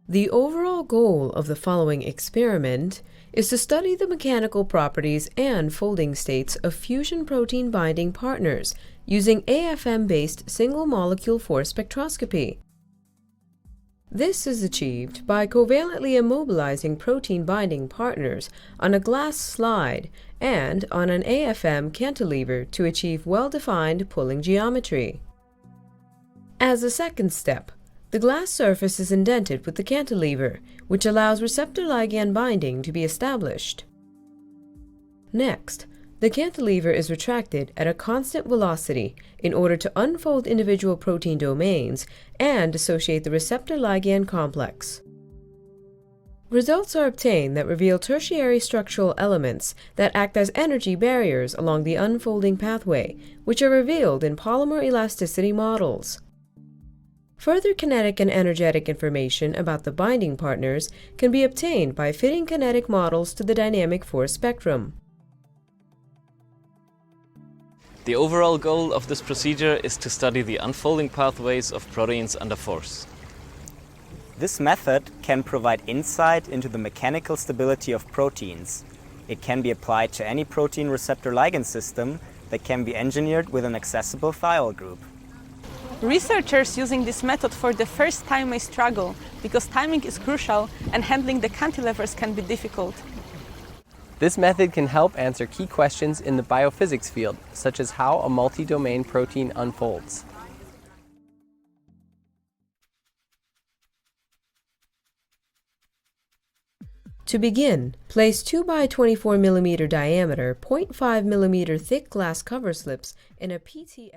The overall goal of the following experiment is to study the mechanical properties and folding states of fusion protein binding partners using AFM-based single-molecule force spectroscopy. This is achieved by covalently immobilizing protein binding partners on a glass slide and on an AFM cantilever to achieve well-defined pulling geometry. As a second step, the glass surface is indented with the cantilever, which allows receptor-ligand binding to be established. Next, the cantilever is retracted at a constant velocity in order to unfold individual protein domains and dissociate the receptor-ligand complex. Results are obtained that reveal tertiary structural elements that act as energy barriers along the unfolding pathway, which are revealed in polymer elasticity models. Further kinetic and energetic information about the binding partners can be obtained by fitting kinetic models to the dynamic force spectrum. The overall goal of this procedure is to study the unfolding pathways of proteins under force. This method can provide insight into the mechanical stability of proteins. It can be applied to any protein receptor-ligand system that can be engineered with an accessible thiol group. Researchers using this method for the first time may struggle because timing is crucial and handling the cantilevers can be difficult. This method can help answer key questions in the biophysics field, such as how a multi-domain protein unfolds. To begin, place 2 by 24 mm diameter, 0.5 mm thick glass cover slips in a PTF.